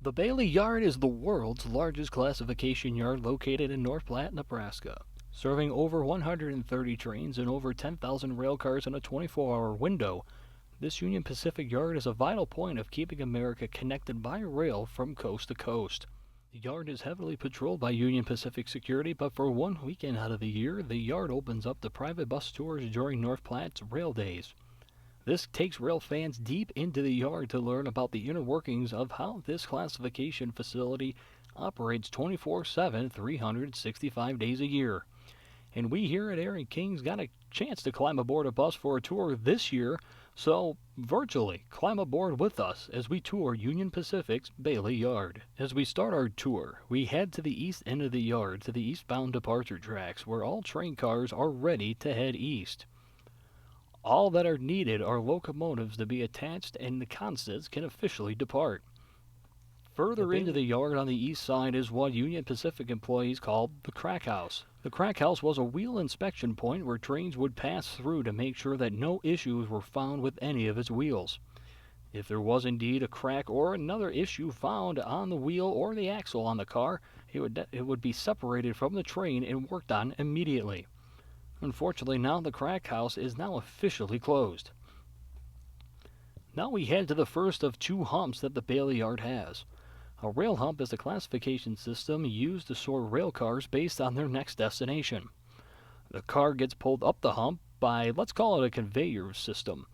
The Bailey Yard is the world's largest classification yard located in North Platte, Nebraska, serving over 130 trains and over 10,000 rail cars in a 24-hour window. This Union Pacific yard is a vital point of keeping America connected by rail from coast to coast. The yard is heavily patrolled by Union Pacific security, but for one weekend out of the year, the yard opens up to private bus tours during North Platte's Rail Days. This takes rail fans deep into the yard to learn about the inner workings of how this classification facility operates 24/7, 365 days a year. And we here at AronKings got a chance to climb aboard a bus for a tour this year, so virtually climb aboard with us as we tour Union Pacific's Bailey Yard. As we start our tour, we head to the east end of the yard to the eastbound departure tracks where all train cars are ready to head east. All that are needed are locomotives to be attached and the constants can officially depart. Further into the yard on the east side is what Union Pacific employees called the crack house. The crack house was a wheel inspection point where trains would pass through to make sure that no issues were found with any of its wheels. If there was indeed a crack or another issue found on the wheel or the axle on the car, it would be separated from the train and worked on immediately. Unfortunately, now the crack house is now officially closed. Now we head to the first of two humps that the Bailey Yard has. A rail hump is a classification system used to sort rail cars based on their next destination. The car gets pulled up the hump by, let's call it a conveyor system.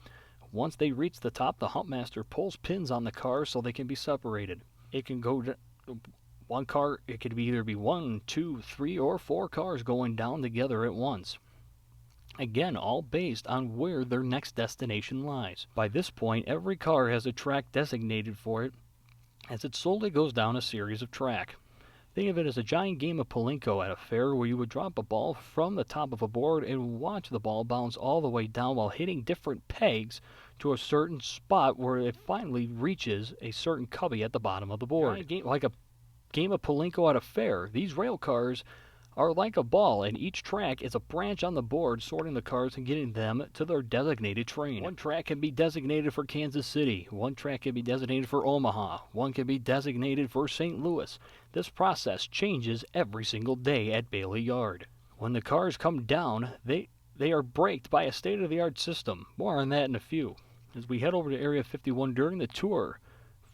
Once they reach the top, the hump master pulls pins on the car so they can be separated. It can go one car, it could either be 1, 2, 3, or 4 cars going down together at once. Again, all based on where their next destination lies. By this point, every car has a track designated for it, as it slowly goes down a series of track. Think of it as a giant game of Palinko at a fair where you would drop a ball from the top of a board and watch the ball bounce all the way down while hitting different pegs to a certain spot where it finally reaches a certain cubby at the bottom of the board. Like a game of Palinko at a fair, these rail cars are like a ball, and each track is a branch on the board sorting the cars and getting them to their designated train. One track can be designated for Kansas City, one track can be designated for Omaha, one can be designated for St. Louis. This process changes every single day at Bailey Yard. When the cars come down, they are braked by a state-of-the-art system. More on that in a few. As we head over to Area 51 during the tour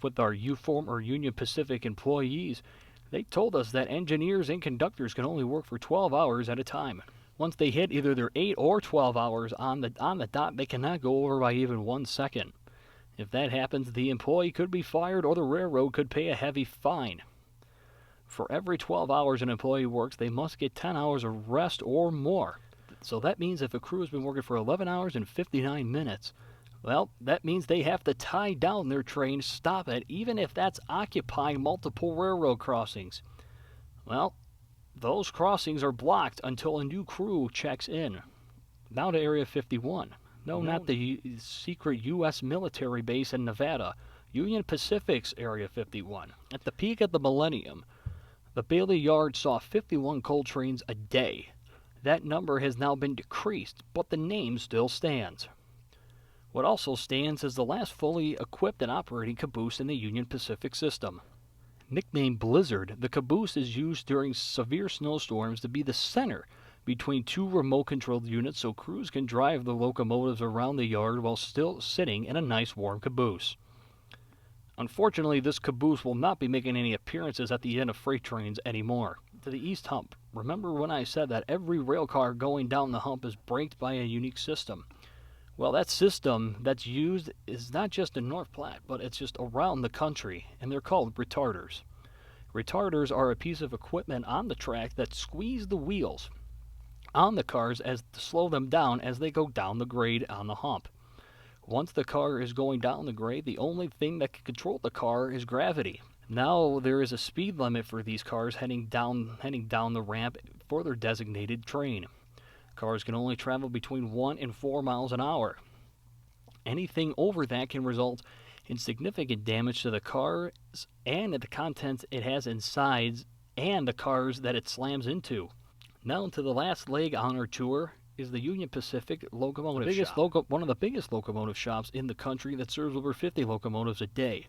with our UFORM or Union Pacific employees, they told us that engineers and conductors can only work for 12 hours at a time. Once they hit either their 8 or 12 hours on the dot, they cannot go over by even 1 second. If that happens, the employee could be fired or the railroad could pay a heavy fine. For every 12 hours an employee works, they must get 10 hours of rest or more. So that means if a crew has been working for 11 hours and 59 minutes, well, that means they have to tie down their train, stop it, even if that's occupying multiple railroad crossings. Well, those crossings are blocked until a new crew checks in. Now to Area 51. No, not the secret U.S. military base in Nevada. Union Pacific's Area 51. At the peak of the millennium, the Bailey Yard saw 51 coal trains a day. That number has now been decreased, but the name still stands. What also stands is the last fully equipped and operating caboose in the Union Pacific system. Nicknamed Blizzard, the caboose is used during severe snowstorms to be the center between two remote-controlled units so crews can drive the locomotives around the yard while still sitting in a nice warm caboose. Unfortunately, this caboose will not be making any appearances at the end of freight trains anymore. To the east hump, remember when I said that every rail car going down the hump is braked by a unique system? Well, that system that's used is not just in North Platte, but it's just around the country, and they're called retarders. Retarders are a piece of equipment on the track that squeeze the wheels on the cars to slow them down as they go down the grade on the hump. Once the car is going down the grade, the only thing that can control the car is gravity. Now there is a speed limit for these cars heading down the ramp for their designated train. Cars can only travel between 1 and 4 miles an hour. Anything over that can result in significant damage to the cars and the contents it has inside and the cars that it slams into. Now to the last leg on our tour is the Union Pacific locomotive shop. One of the biggest locomotive shops in the country that serves over 50 locomotives a day.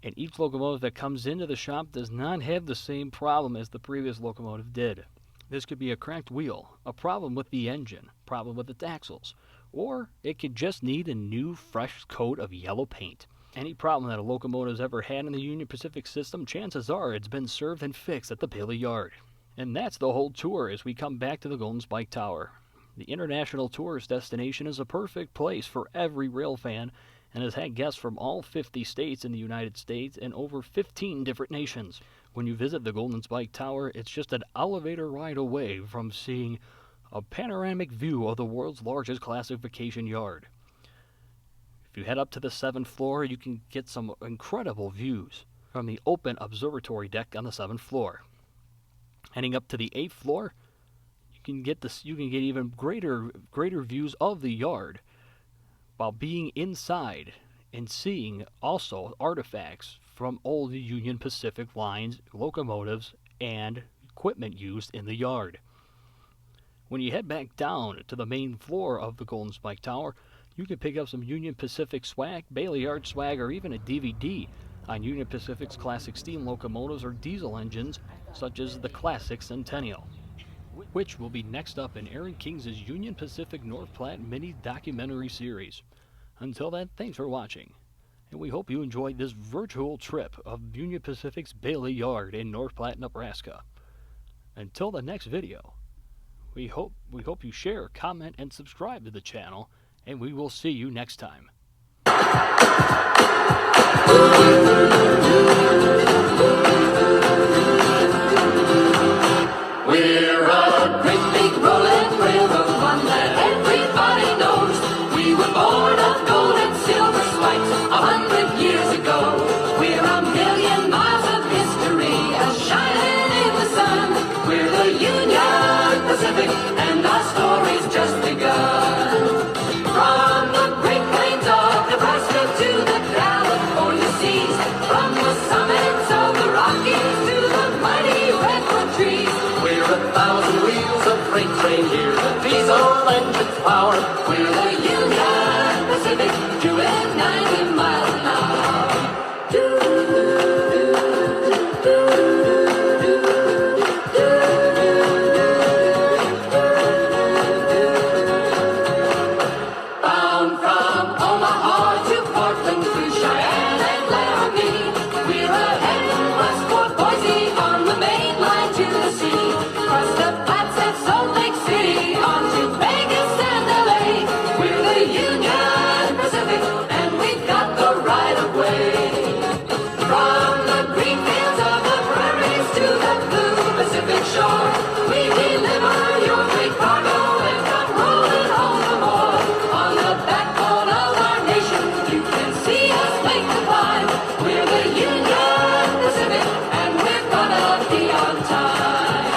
And each locomotive that comes into the shop does not have the same problem as the previous locomotive did. This could be a cracked wheel, a problem with the engine, problem with its axles, or it could just need a new fresh coat of yellow paint. Any problem that a locomotive's ever had in the Union Pacific system, chances are it's been served and fixed at the Bailey Yard. And that's the whole tour as we come back to the Golden Spike Tower. The international tourist destination is a perfect place for every rail fan and has had guests from all 50 states in the United States and over 15 different nations. When you visit the Golden Spike Tower, it's just an elevator ride away from seeing a panoramic view of the world's largest classification yard. If you head up to the 7th floor, you can get some incredible views from the open observatory deck on the 7th floor. Heading up to the 8th floor, you can get even greater views of the yard while being inside and seeing also artifacts from old Union Pacific lines, locomotives, and equipment used in the yard. When you head back down to the main floor of the Golden Spike Tower, you can pick up some Union Pacific swag, Bailey Yard swag, or even a DVD on Union Pacific's classic steam locomotives or diesel engines, such as the Classic Centennial, which will be next up in AronKings' Union Pacific North Platte mini documentary series. Until then, thanks for watching, and we hope you enjoyed this virtual trip of Union Pacific's Bailey Yard in North Platte, Nebraska. Until the next video, we hope you share, comment, and subscribe to the channel, and we will see you next time. We're a great big rolling railroad, one that everybody knows. We were born of gold and silver spikes 100 years ago. We're a million miles of history, a shining in the sun. We're the Union Pacific, and our story's just begun. From the Great Plains of Nebraska to the California seas, from the summits of the Rockies to the mighty redwood trees. We're 1,000 wheels of freight train here, the diesel engine's power. We're the Union Pacific, doing 90 miles an hour. Bound from Omaha to Portland through Cheyenne and Laramie, we're heading west for Boise on the main line to the sea. Across the Platts at Salt Lake City, on to Vegas and LA. We're the Union Pacific, and we've got the right of way. From the green fields of the prairies to the blue Pacific shore, we deliver your great cargo and come rolling home for more. On the backbone of our nation, you can see us make the climb. We're the Union Pacific, and we're gonna be on time.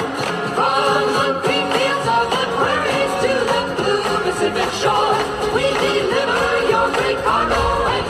From the green fields of the prairies to the blue Pacific shore, we deliver your great cargo and